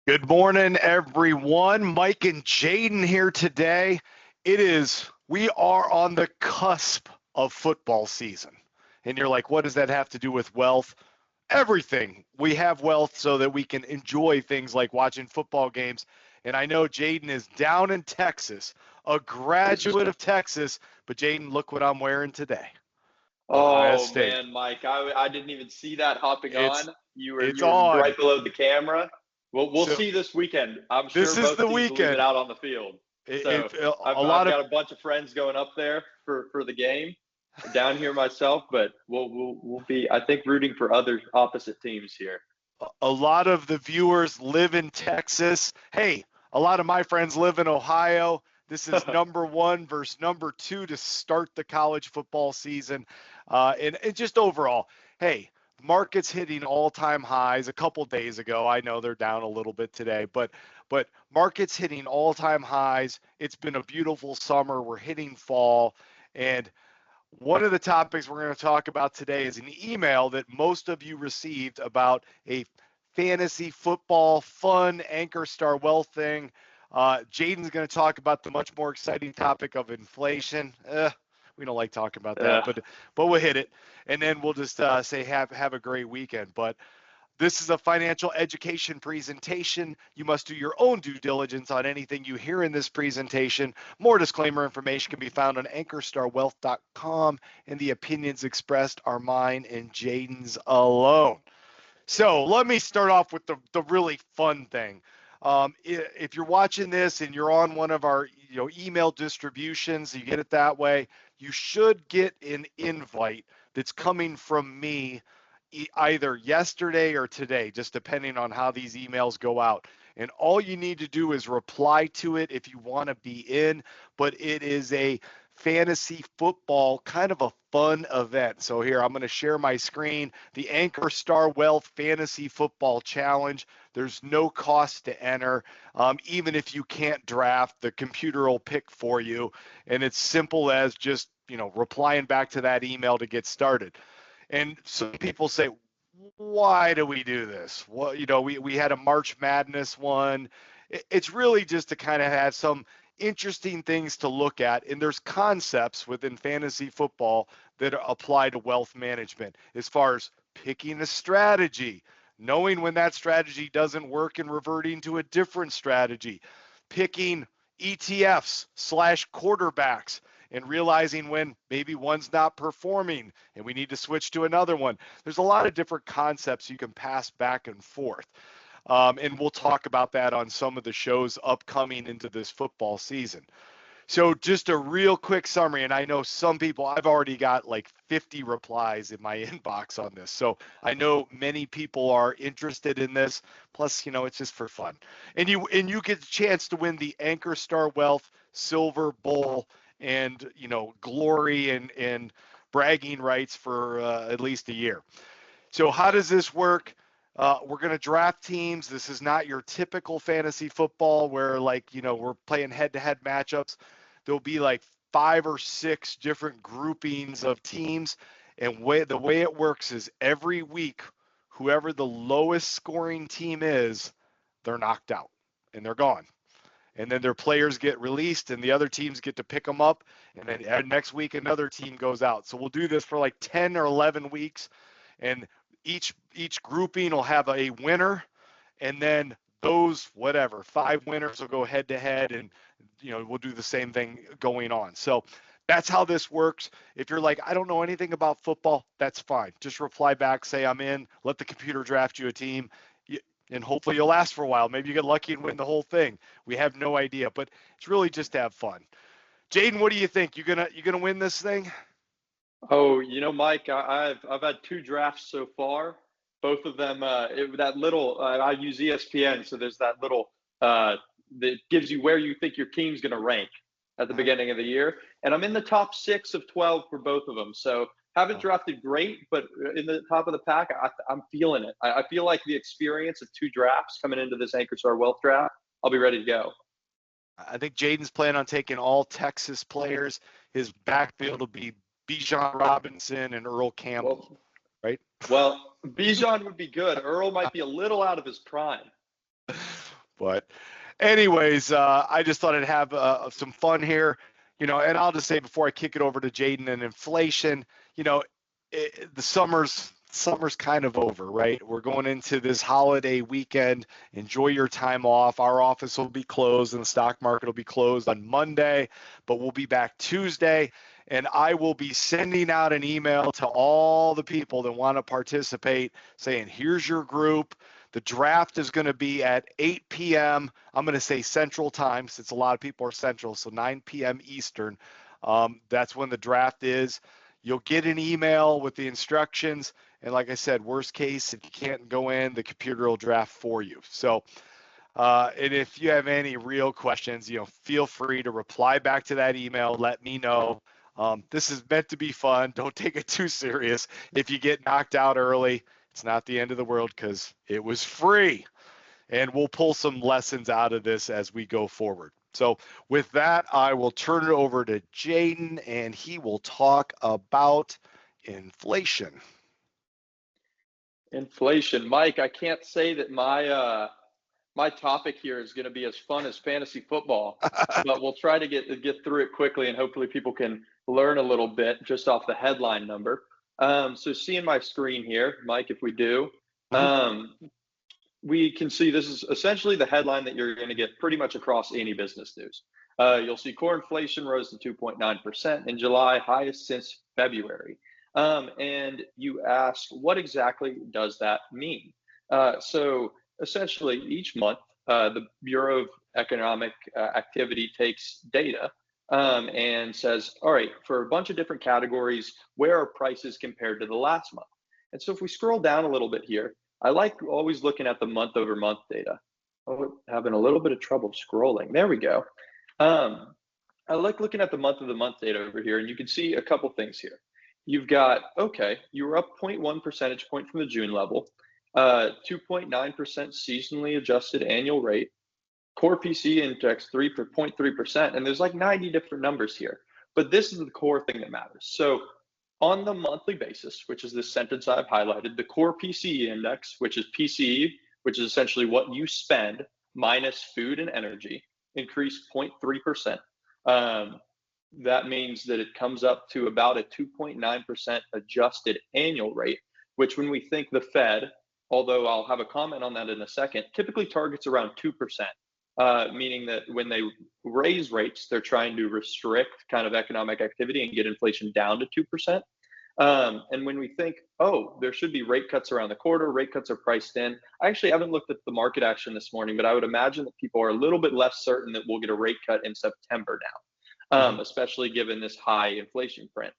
Good morning, everyone. Mike and Jaden here today. We are on the cusp of football season. And you're like, what does that have to do with wealth? Everything. We have wealth so that we can enjoy things like watching football games. And I know Jaden is down in Texas, a graduate of Texas. But Jaden, look what I'm wearing today. Ohio Oh State. man, Mike, I didn't even see that hopping It's on. You were it's you were on. right below the camera. We'll So see this weekend. I'm this sure is both the teams will leave it weekend. out on the field. So A I've lot of got a bunch of friends going up there for the game. Down here myself, but we'll be, I think, rooting for other opposite teams here. the viewers live in Texas. Hey, a lot of my friends live in Ohio. This is number one versus number two to start the college football season. And just overall, hey, markets hitting all-time highs a couple days ago. I know they're down a little bit today, but markets hitting all-time highs. It's been a beautiful summer. We're hitting fall, and one of the topics we're going to talk about today is an email that most of you received about a fantasy football fun Ankerstar wealth thing. Jaden's going to talk about the much more exciting topic of inflation. We don't like talking about that, Yeah. but we'll hit it, and then we'll just say have a great weekend. But this is a financial education presentation. You must do your own due diligence on anything you hear in this presentation. More disclaimer information can be found on anchorstarwealth.com, and the opinions expressed are mine and Jaden's alone. So let me start off with the really fun thing. If you're watching this and you're on one of our email distributions, you get it that way, you should get an invite that's coming from me either yesterday or today, just depending on how these emails go out. And all you need to do is reply to it if you want to be in, but it is a fantasy football kind of a fun event. So here, I'm going to share my screen. The Ankerstar Wealth Fantasy Football Challenge. There's no cost to enter. Even if you can't draft, the computer will pick for you. And it's simple as just, replying back to that email to get started. And some people say, why do we do this? Well, we had a March Madness one. It's really just to kind of have some interesting things to look at. And there's concepts within fantasy football that apply to wealth management as far as picking a strategy, knowing when that strategy doesn't work and reverting to a different strategy, picking ETFs / quarterbacks and realizing when maybe one's not performing and we need to switch to another one. There's a lot of different concepts you can pass back and forth. And we'll talk about that on some of the shows upcoming into this football season. So just a real quick summary, and I know some people, I've already got like 50 replies in my inbox on this. So I know many people are interested in this. Plus, it's just for fun. And you get a chance to win the Ankerstar Wealth Silver Bowl and, glory and bragging rights for at least a year. So how does this work? We're going to draft teams. This is not your typical fantasy football where we're playing head-to-head matchups. There'll be like 5 or 6 different groupings of teams. And the way it works is every week, whoever the lowest scoring team is, they're knocked out and they're gone. And then their players get released and the other teams get to pick them up. And then next week, another team goes out. So we'll do this for like 10 or 11 weeks. And each grouping will have a winner, and then those 5 winners will go head to head, and we'll do the same thing going on. So that's how this works. If you're like, I don't know anything about football, that's fine. Just reply back, say I'm in, let the computer draft you a team, and hopefully you'll last for a while. Maybe you get lucky and win the whole thing. We have no idea, but it's really just to have fun. Jaden, what do you think? You gonna win this thing? Oh, Mike, I've had 2 drafts so far. Both of them, that little, I use ESPN, so there's that little that gives you where you think your team's going to rank at the beginning of the year. And I'm in the top 6 of 12 for both of them. So haven't drafted great, but in the top of the pack, I'm feeling it. I feel like the experience of 2 drafts coming into this Ankerstar Wealth draft, I'll be ready to go. I think Jaden's planning on taking all Texas players. His backfield will be Bijan Robinson and Earl Campbell, Well, right? well, Bijan would be good. Earl might be a little out of his prime. But anyways, I just thought I'd have some fun here, and I'll just say before I kick it over to Jaden and inflation, the summer's kind of over, right? We're going into this holiday weekend. Enjoy your time off. Our office will be closed and the stock market will be closed on Monday, but we'll be back Tuesday. And I will be sending out an email to all the people that want to participate saying, here's your group. The draft is going to be at 8 p.m. I'm going to say Central Time, since a lot of people are Central, so 9 p.m. Eastern. That's when the draft is. You'll get an email with the instructions. And like I said, worst case, if you can't go in, the computer will draft for you. So, and if you have any real questions, feel free to reply back to that email. Let me know. This is meant to be fun. Don't take it too serious. If you get knocked out early, it's not the end of the world because it was free. And we'll pull some lessons out of this as we go forward. So with that, I will turn it over to Jaden, and he will talk about inflation. Inflation. Mike, I can't say that my topic here is going to be as fun as fantasy football, but we'll try to get through it quickly, and hopefully people can learn a little bit just off the headline number. So seeing my screen here, Mike, if we do, we can see this is essentially the headline that you're going to get pretty much across any business news. You'll see core inflation rose to 2.9% in July, highest since February. And you ask, what exactly does that mean? So essentially, each month, the Bureau of Economic Activity takes data and says, all right, for a bunch of different categories, where are prices compared to the last month? And so if we scroll down a little bit here, I like always looking at the month over month data. Oh, having a little bit of trouble scrolling. There we go. I like looking at the month data over here, and you can see a couple things here. You've got, okay, you were up 0.1 percentage point from the June level, 2.9% seasonally adjusted annual rate, core PCE index 3.3%, and there's like 90 different numbers here. But this is the core thing that matters. So on the monthly basis, which is this sentence I've highlighted, the core PCE index, which is PCE, which is essentially what you spend minus food and energy, increased 0.3%. That means that it comes up to about a 2.9% adjusted annual rate, which when we think the Fed, although I'll have a comment on that in a second, typically targets around 2%, meaning that when they raise rates, they're trying to restrict kind of economic activity and get inflation down to 2%. And when we think, oh, there should be rate cuts around the corner, rate cuts are priced in. I actually haven't looked at the market action this morning, but I would imagine that people are a little bit less certain that we'll get a rate cut in September now, especially given this high inflation print.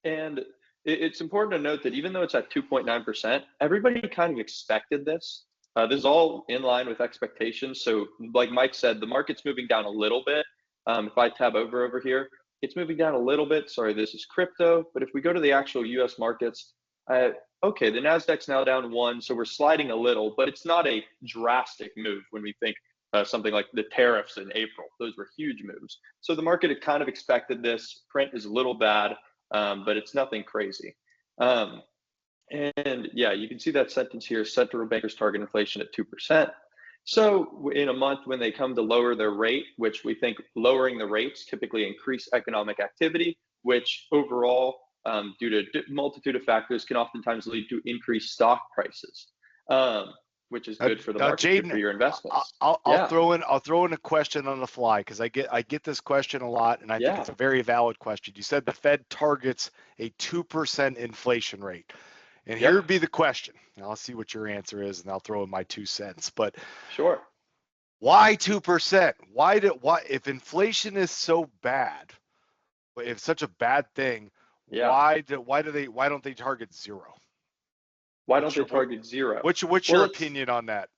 And it's important to note that even though it's at 2.9%, everybody kind of expected this. This is all in line with expectations. So like Mike said, the market's moving down a little bit. If I tab over here, it's moving down a little bit. Sorry, this is crypto. But if we go to the actual US markets, okay, the NASDAQ's now down 1. So we're sliding a little, but it's not a drastic move when we think something like the tariffs in April. Those were huge moves. So the market had kind of expected this. Print is a little bad, but it's nothing crazy. And yeah, you can see that sentence here, central bankers target inflation at 2%. So in a month when they come to lower their rate, which we think lowering the rates typically increase economic activity, which overall, due to a multitude of factors, can oftentimes lead to increased stock prices, which is good for the market, Jaden, good for your investments. I'll throw in a question on the fly because I get this question a lot, and I think it's a very valid question. You said the Fed targets a 2% inflation rate. And here would be the question. And I'll see what your answer is, and I'll throw in my 2 cents. But sure, why 2%? Why if inflation is so bad, if it's such a bad thing, why don't they target 0? Why don't they target 0? What's your opinion on that?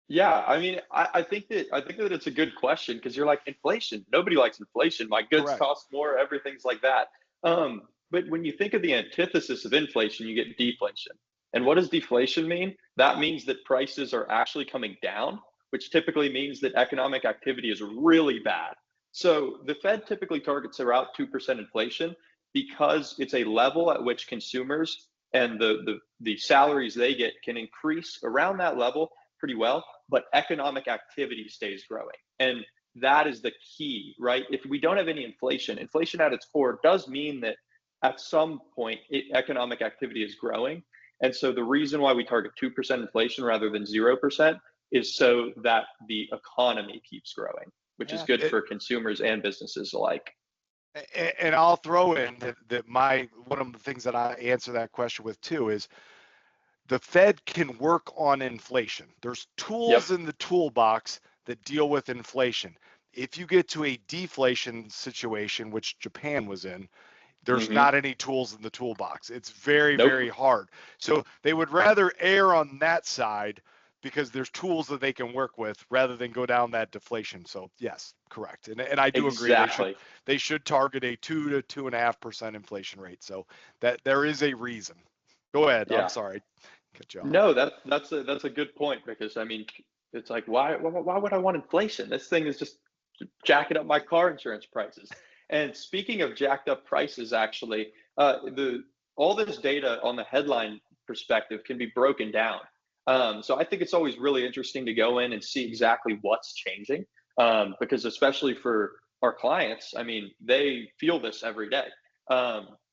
Yeah, I mean, I think that it's a good question because you're like, inflation. Nobody likes inflation. My goods cost more. Everything's like that. But when you think of the antithesis of inflation, you get deflation. And what does deflation mean? That means that prices are actually coming down, which typically means that economic activity is really bad. So the Fed typically targets around 2% inflation because it's a level at which consumers and the salaries they get can increase around that level pretty well, but economic activity stays growing. And that is the key, right? If we don't have any inflation, inflation at its core does mean that at some point economic activity is growing. And so the reason why we target 2% inflation rather than 0% is so that the economy keeps growing, which is good for consumers and businesses alike. And I'll throw in that one of the things that I answer that question with too is the Fed can work on inflation. There's tools in the toolbox that deal with inflation. If you get to a deflation situation, which Japan was in, there's not any tools in the toolbox. It's very, very hard. So they would rather err on that side because there's tools that they can work with rather than go down that deflation. So yes, correct. And I do agree. They should target a 2 to 2.5% inflation rate. So that there is a reason. Go ahead. I'm sorry. Cut you off. No, that's a good point, because I mean, it's like, why would I want inflation? This thing is just jacking up my car insurance prices. And speaking of jacked up prices, actually, all this data on the headline perspective can be broken down. So I think it's always really interesting to go in and see exactly what's changing, because especially for our clients, I mean, they feel this every day.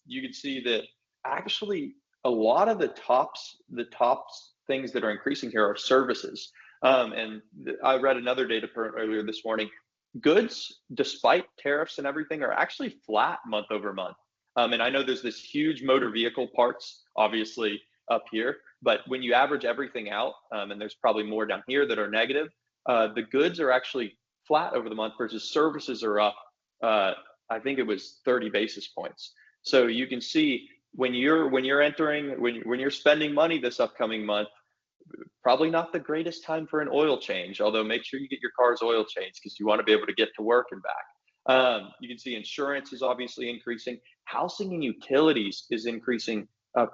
You can see that actually a lot of the tops things that are increasing here are services. And I read another data point earlier this morning. Goods, despite tariffs and everything, are actually flat month over month. And I know there's this huge motor vehicle parts, obviously, up here, but when you average everything out, and there's probably more down here that are negative, the goods are actually flat over the month versus services are up, I think it was 30 basis points. So you can see when you're spending money this upcoming month, probably not the greatest time for an oil change, although make sure you get your car's oil changed because you want to be able to get to work and back. You can see insurance is obviously increasing. Housing and utilities is increasing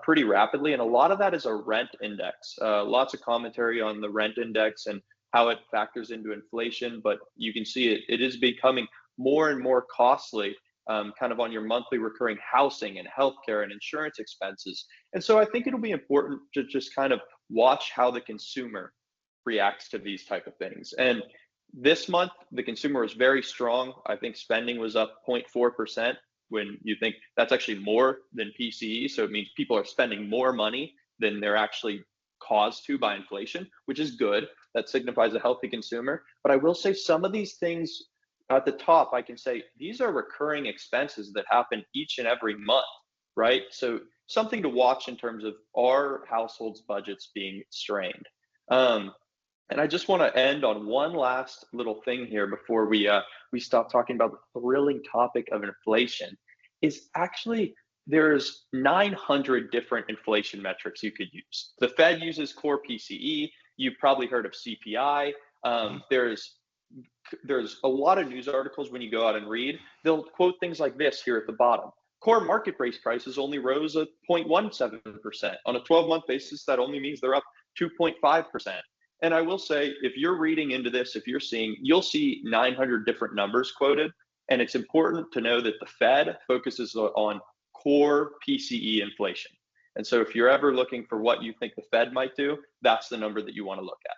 pretty rapidly, and a lot of that is a rent index. Lots of commentary on the rent index and how it factors into inflation, but you can see it is becoming more and more costly, kind of on your monthly recurring housing and healthcare and insurance expenses. And so I think it'll be important to just kind of watch how the consumer reacts to these type of things. And this month, the consumer was very strong. I think spending was up 0.4%, when you think that's actually more than PCE. So it means people are spending more money than they're actually caused to by inflation, which is good. That signifies a healthy consumer. But I will say some of these things at the top, I can say these are recurring expenses that happen each and every month, right? So something to watch in terms of our households' budgets being strained. And I just want to end on one last little thing here before we stop talking about the thrilling topic of inflation. Is actually there's 900 different inflation metrics you could use. The Fed uses core PCE. You've probably heard of CPI. There's a lot of news articles when you go out and read. They'll quote things like this here at the bottom. Core market-based prices only rose at 0.17%. On a 12-month basis, that only means they're up 2.5%. And I will say, if you're reading into this, you'll see 900 different numbers quoted. And it's important to know that the Fed focuses on core PCE inflation. And so if you're ever looking for what you think the Fed might do, that's the number that you want to look at.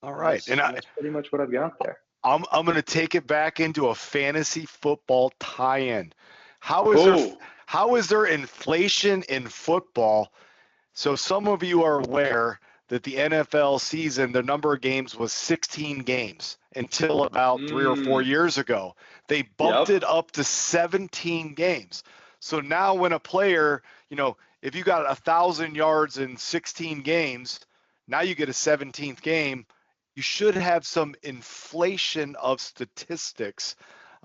All right. That's pretty much what I've got there. I'm going to take it back into a fantasy football tie-in. How is there inflation in football? So some of you are aware that the NFL season, the number of games was 16 games until about 3 or 4 years ago. They bumped it up to 17 games. So now when a player, if you got 1,000 yards in 16 games, now you get a 17th game. You should have some inflation of statistics.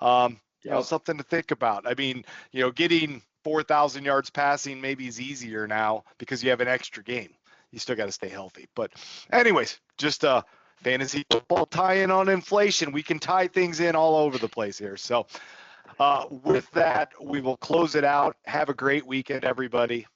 Something to think about. I mean, getting 4,000 yards passing maybe is easier now because you have an extra game. You still got to stay healthy. But anyways, just a fantasy football tie-in on inflation. We can tie things in all over the place here. So with that, we will close it out. Have a great weekend, everybody.